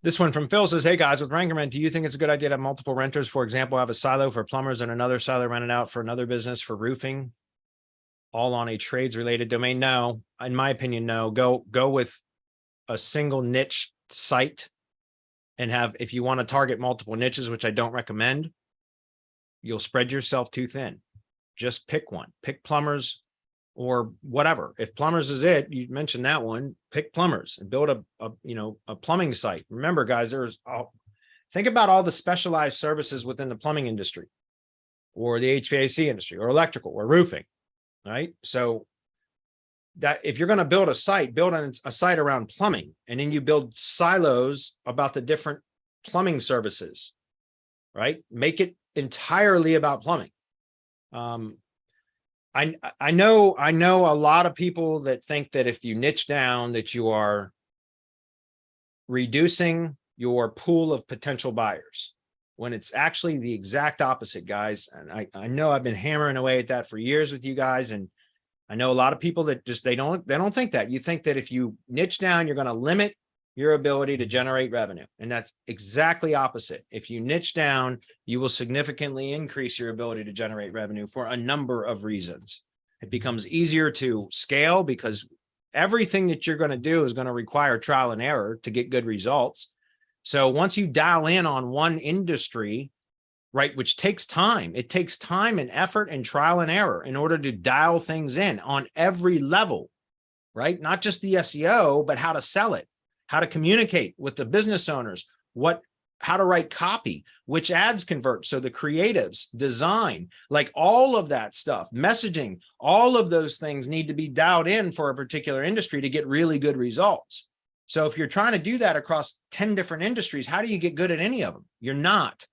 This one from Phil says, hey guys, with rent rent, do you think it's a good idea to have multiple renters? For example, have a silo for plumbers and another silo rented out for another business for roofing, all on a trades related domain? No, in my opinion, no. Go with a single niche site and have, if you want to target multiple niches, which I don't recommend, you'll spread yourself too thin. Just pick one, pick plumbers or whatever. If plumbers is it, you mentioned that one, pick plumbers and build a plumbing site. Remember guys, think about all the specialized services within the plumbing industry or the HVAC industry or electrical or roofing, right? So that if you're going to build a site, build a site around plumbing, and then you build silos about the different plumbing services, right? Make it entirely about plumbing. I know a lot of people that think that if you niche down that you are reducing your pool of potential buyers, when it's actually the exact opposite, guys. And I know I've been hammering away at that for years with you guys, and I know a lot of people that just they don't think that. You think that if you niche down, you're going to limit your ability to generate revenue. And that's exactly opposite. If you niche down, you will significantly increase your ability to generate revenue for a number of reasons. It becomes easier to scale because everything that you're going to do is going to require trial and error to get good results. So once you dial in on one industry, right, which takes time, it takes time and effort and trial and error in order to dial things in on every level, right? Not just the SEO, but how to sell it, how to communicate with the business owners, how to write copy, which ads convert. So the creatives, design, like all of that stuff, messaging, all of those things need to be dialed in for a particular industry to get really good results. So if you're trying to do that across 10 different industries, how do you get good at any of them? You're not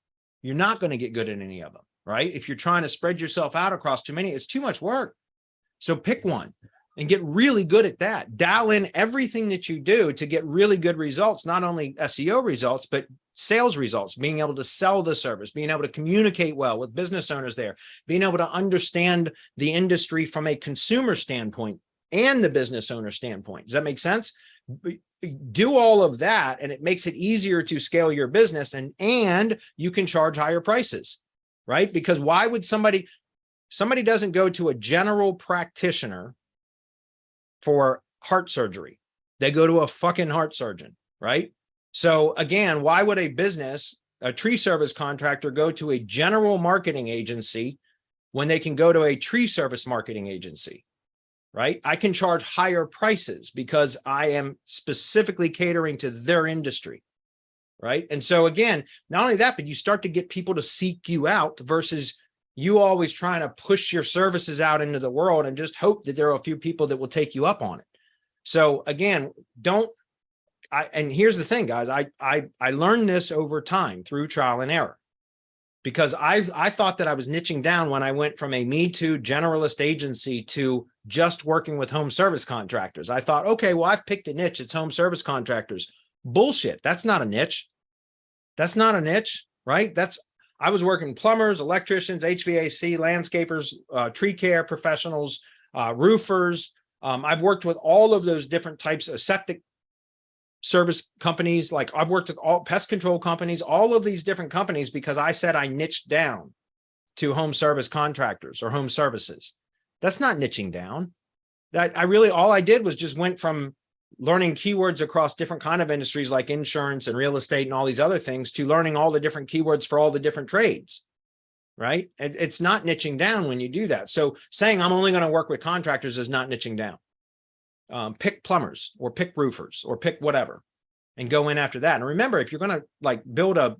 going to get good at any of them, right? If you're trying to spread yourself out across too many, it's too much work. So pick one and get really good at that. Dial in everything that you do to get really good results, not only SEO results, but sales results, being able to sell the service, being able to communicate well with business owners there, being able to understand the industry from a consumer standpoint and the business owner standpoint. Does that make sense? Do all of that, and it makes it easier to scale your business, and you can charge higher prices, right? Because why would somebody doesn't go to a general practitioner for heart surgery? They go to a fucking heart surgeon, right? So again, why would a tree service contractor go to a general marketing agency when they can go to a tree service marketing agency? Right? I can charge higher prices because I am specifically catering to their industry. Right. And so again, not only that, but you start to get people to seek you out versus you always trying to push your services out into the world and just hope that there are a few people that will take you up on it. So again, and here's the thing, guys, I learned this over time through trial and error. Because I thought that I was niching down when I went from a Me Too generalist agency to just working with home service contractors. I thought, okay, well, I've picked a niche. It's home service contractors. Bullshit. That's not a niche. That's not a niche, right? I was working plumbers, electricians, HVAC, landscapers, tree care professionals, roofers. I've worked with all of those different types of septic service companies. Like I've worked with all pest control companies, all of these different companies, because I said I niched down to home service contractors or home services. That's not niching down. All I did was just went from learning keywords across different kind of industries like insurance and real estate and all these other things to learning all the different keywords for all the different trades, right? And it's not niching down when you do that. So saying I'm only going to work with contractors is not niching down. Pick plumbers or pick roofers or pick whatever and go in after that. And remember, if you're going to like build a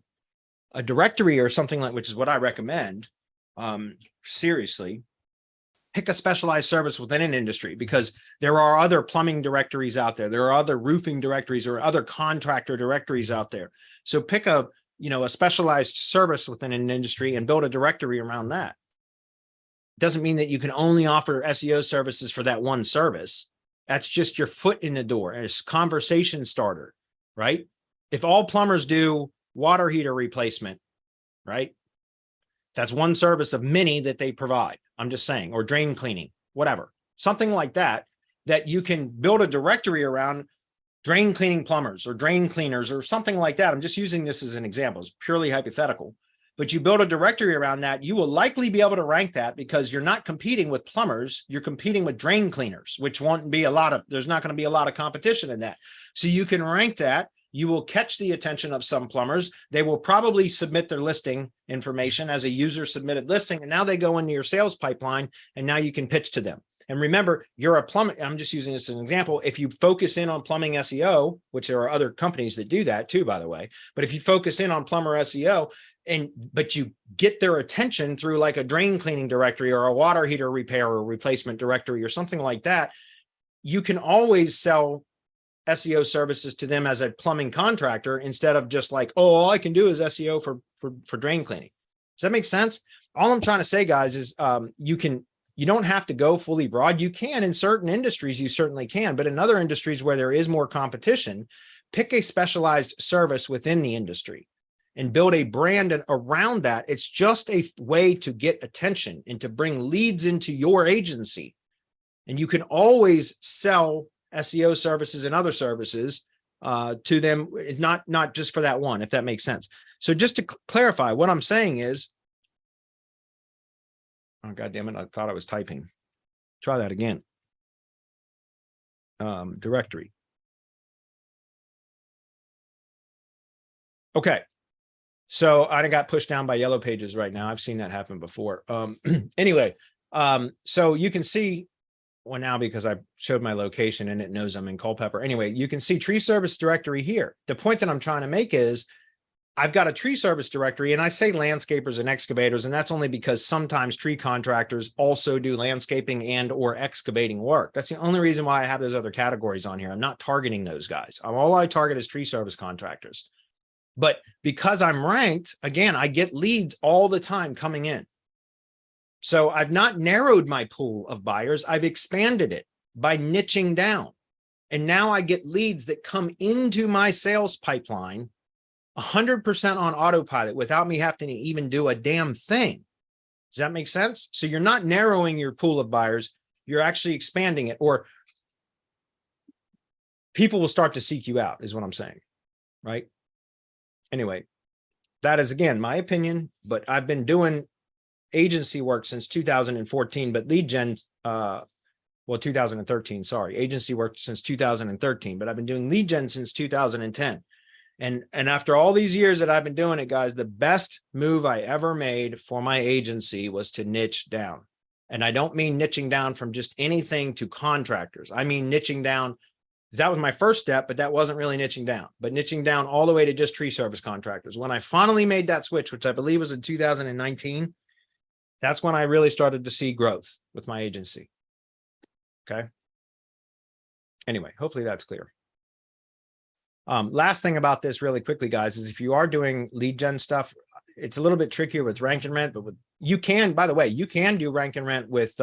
directory or something like, which is what I recommend, seriously, pick a specialized service within an industry, because there are other plumbing directories out there. There are other roofing directories or other contractor directories out there. So pick a specialized service within an industry and build a directory around that. Doesn't mean that you can only offer SEO services for that one service. That's just your foot in the door and it's conversation starter, right? If all plumbers do water heater replacement, right? That's one service of many that they provide. I'm just saying, or drain cleaning, whatever, something like that, that you can build a directory around drain cleaning plumbers or drain cleaners or something like that. I'm just using this as an example. It's purely hypothetical. But you build a directory around that, you will likely be able to rank that because you're not competing with plumbers, you're competing with drain cleaners, which won't be there's not going to be a lot of competition in that. So you can rank that. You will catch the attention of some plumbers. They will probably submit their listing information as a user submitted listing. And now they go into your sales pipeline and now you can pitch to them. And remember, you're a plumber. I'm just using this as an example. If you focus in on plumbing SEO, which there are other companies that do that too, by the way, but if you focus in on plumber SEO, but you get their attention through like a drain cleaning directory or a water heater repair or replacement directory or something like that, you can always sell SEO services to them as a plumbing contractor instead of just like, oh, all I can do is SEO for drain cleaning. Does that make sense? All I'm trying to say, guys, is you don't have to go fully broad. You can in certain industries, you certainly can, but in other industries where there is more competition, pick a specialized service within the industry and build a brand around that. It's just a way to get attention and to bring leads into your agency. And you can always sell SEO services and other services to them, not just for that one, if that makes sense. So just to clarify, what I'm saying is, oh, God damn it, I thought I was typing. Try that again. Directory. Okay. So I got pushed down by yellow pages right now. I've seen that happen before. Anyway, so you can see, well, now because I showed my location and it knows I'm in Culpeper. Anyway, you can see tree service directory here. The point that I'm trying to make is I've got a tree service directory, and I say landscapers and excavators, and that's only because sometimes tree contractors also do landscaping and or excavating work. That's the only reason why I have those other categories on here. I'm not targeting those guys. All I target is tree service contractors. But because I'm ranked, again, I get leads all the time coming in. So I've not narrowed my pool of buyers. I've expanded it by niching down. And now I get leads that come into my sales pipeline 100% on autopilot without me having to even do a damn thing. Does that make sense? So you're not narrowing your pool of buyers. You're actually expanding it, or people will start to seek you out is what I'm saying, right? Anyway, that is, again, my opinion, but I've been doing agency work since 2014, but lead gen, 2013, sorry, agency work since 2013, but I've been doing lead gen since 2010. And after all these years that I've been doing it, guys, the best move I ever made for my agency was to niche down. And I don't mean niching down from just anything to contractors. I mean niching down. That was my first step, but that wasn't really niching down, but niching down all the way to just tree service contractors. When I finally made that switch, which I believe was in 2019, that's when I really started to see growth with my agency. Okay. Anyway, hopefully that's clear. Last thing about this really quickly, guys, is if you are doing lead gen stuff, it's a little bit trickier with rank and rent, but you can, by the way, you can do rank and rent with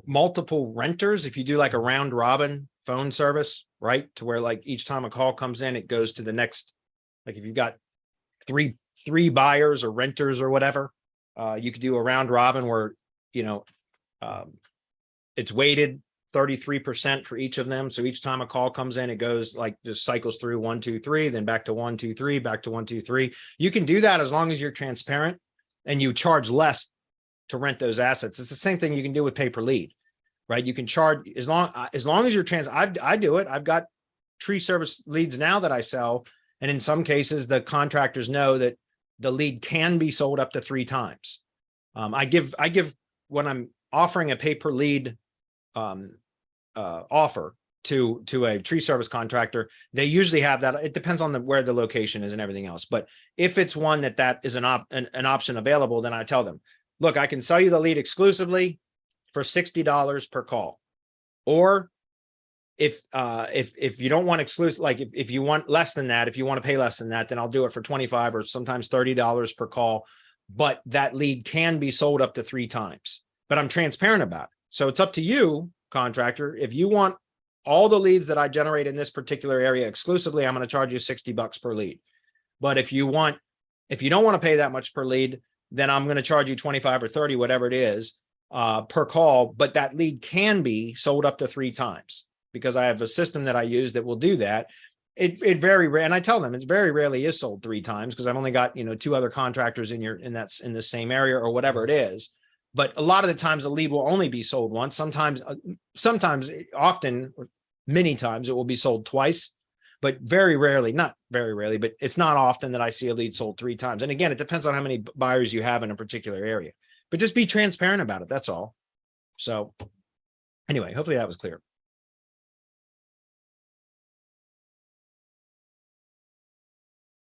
multiple renters. If you do like a round robin phone service, right? To where like each time a call comes in, it goes to the next, like if you've got three buyers or renters or whatever, you could do a round robin where, it's weighted 33% for each of them. So each time a call comes in, it goes like just cycles through 1, 2, 3, then back to 1, 2, 3, back to 1, 2, 3. You can do that as long as you're transparent and you charge less to rent those assets. It's the same thing you can do with pay per lead, right? You can charge as long as you're I do it. I've got tree service leads now that I sell. And in some cases, the contractors know that the lead can be sold up to 3 times. I give when I'm offering a pay per lead offer to a tree service contractor, they usually have that. It depends on where the location is and everything else. But if it's one that is an option available, then I tell them, look, I can sell you the lead exclusively for $60 per call. Or if you don't want exclusive, like if you want less than that, if you want to pay less than that, then I'll do it for $25 or sometimes $30 per call. But that lead can be sold up to 3 times. But I'm transparent about it. So it's up to you, contractor. If you want all the leads that I generate in this particular area exclusively, I'm going to charge you $60 per lead. But if you don't want to pay that much per lead, then I'm going to charge you 25 or 30, whatever it is, per call. But that lead can be sold up to 3 times. because I have a system that I use that will do that. It very rare, and I tell them it's very rarely is sold 3 times because I've only got, 2 other contractors in the same area or whatever it is. But a lot of the times the lead will only be sold once. Sometimes, often, many times it will be sold twice, but very rarely, not very rarely, but it's not often that I see a lead sold 3 times. And again, it depends on how many buyers you have in a particular area, but just be transparent about it. That's all. So anyway, hopefully that was clear.